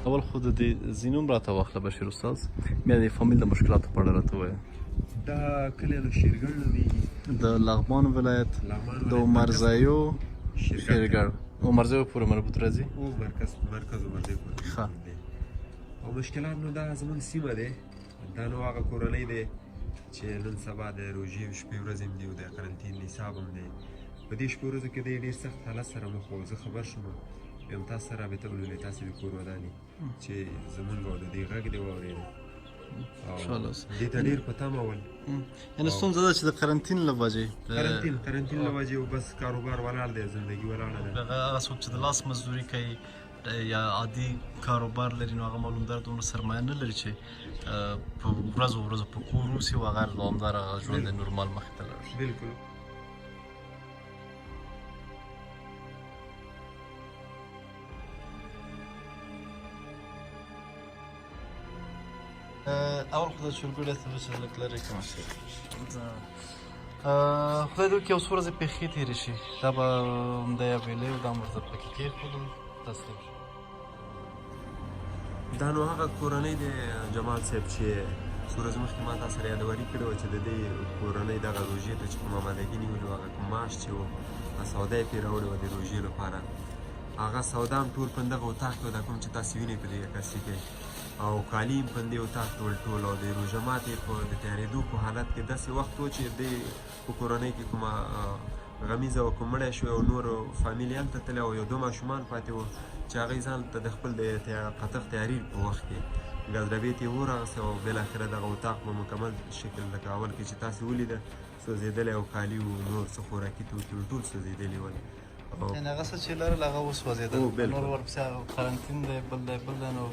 اول خو د دې ځینوم راته واخله بشیر استاد بیا د فامیل د مشکلاتو په اړه راته ووایه. دا کلی د شیرګل نومیږي، د لغمان ولایت د عمرزیو شیرګل عمرزیو پورې مربوط راځي او مرکز عمرزیو پورې ښه. او مشکلات نو دا زموږ سیمه دی، دا نو هغه کورنۍ دی چې نن سبا د روژې شپې ورځې هم دی او د قرنطین حساب هم دی. په دې شپو ورځو کې دی ډېر سخت حالت سره مخ و. زه خبر شوم بیا هم تاسو سره رابطه ولولئ، تاسې د کور ودانې چې زمونږ او د دې غږ دې واورېده او دې ته ډېر په تمه ول. یعنې ستونزه ده چې د قرنطین له وجې قرنطین له وجې او بس کاروبار ولاړ دی، زندګي ولاړه ده. هغه څوک چې د لاس مزدوري کوي یا عادي کاروبار لري نو هغه معلومدار دومره سرمایه نه لري چې په ورځو په کور اوسي او هغه دوامداره ژوند نورمال مخې ته لاړ شي. بالکل. اول خو د شورګوړې ته چې لږ لرې کوم شي خدای دې وکړي یو څو ورځې پېښې تېرې شي دا به همدا یوې او دا مو ورته پکې کېښودل تسلیم شو. دا نو هغه کورنۍ دی جمال صاحب چې څو ورځې مخکې ما تا سره یادواري کړې وه چې د دې کورنۍ دغه روژې ته چې کوم آمادګي نیولې وه هغه کوم معاش چې و سودا یې پرې راوړې وه د روژې لپاره. هغه سودا هم ټول په همدغه اطاق کې وه دا کوم چې تاسې وینئ په دې عکاسي کې، او کالي هم په همدې اطاق کې ول ټول، او د روژه ماتې په د تیارېدو په حالت کې داسې وخت و چې دې په کورنۍ کې کومه غمیزه وه کوم مړی شوی او نورو فامیل یې هلته تللی او یو دوه ماشومان پاتې وو چې هغوی ځان ته د خپل د قطغ تیاري په وخت کې ګاز ډبې ته یې ورغسته او بالاخره دغه اطاق په مکمل شکل لکه اول کې چې تاسې ولیده سوځېدلی او کالي و نور څه خوراکي توکي و ټول سوځېدلي ول. یعنې هغه څه چې لرل هغه وسوځېدل، نور ورپسې قرنطین دی بل دی نو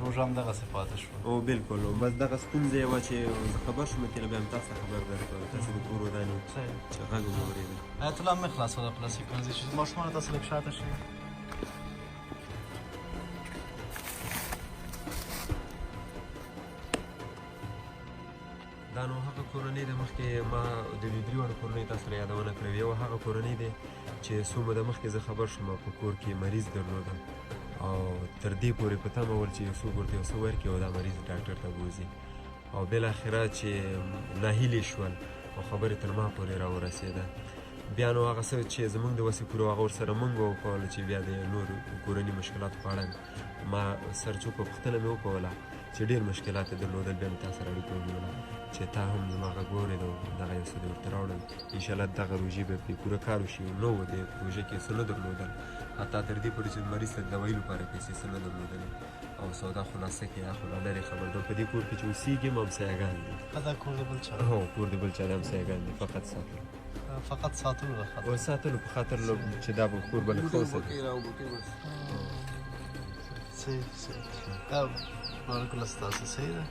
روژه هم دغسې پاتې شوه. او بالکل بس دغه ستونزه یې وه چې زه خبر شوم کنه بیا هم تاسو ته خبر درکړم تاسې د کور ودانې چې غږ مو اورېده. آیت الله مې خلاصوله پلاستیک پنځه چې ماشومانو تاسې لږ شاته شي. دا نو هغه کورنۍ ده مخکې ما د دې درېواړو کورنۍ تاسو سره یادونه کړې وه. یو هغه کورنۍ دی چې څو موده مخکې زه خبر شوم په کور کې مریض درلوده او تر دې پورې په تمه ول چې څوک ورته یو څه ورکړي او دا مریض ډاکټر ته بوځي او بالاخره چې ناهیلې شول او خبرې تر ما پورې راورسېده. بیا نو هغه څه چې زموږ د وسې پورې هغه ورسره موږ وکوله چې بیا د نورو کورني مشکلاتو په اړه ما سرچوکه پوښتنه مې وکوله چې ډېر مشکلات یې درلودل. بیا مې تا سره اړیکه ونیوله چې تا هم زما غږ واورېد او دغه یو څه دې ورته راوړل. انشاءالله دغه روژې به پرې پوره کار وشي. نو و دې روژې کې څه نه درلودل، حتی تر دې پورې چې مریض ته د دوایي لپاره پیسې څه نه درلودلې او سودا خلاصه کې یا خو لرې خبر ده. په دې کور کې چې اوسېږي هم همسایهګان دي. دا کور د بل چا هو کور د بل چا د همسایهګان دي، فقط ساتلو او ساتلو په خاطر چې دا به کور به لږ ښه وساتي. صحیح بارک الله ستاسو صحیح ده.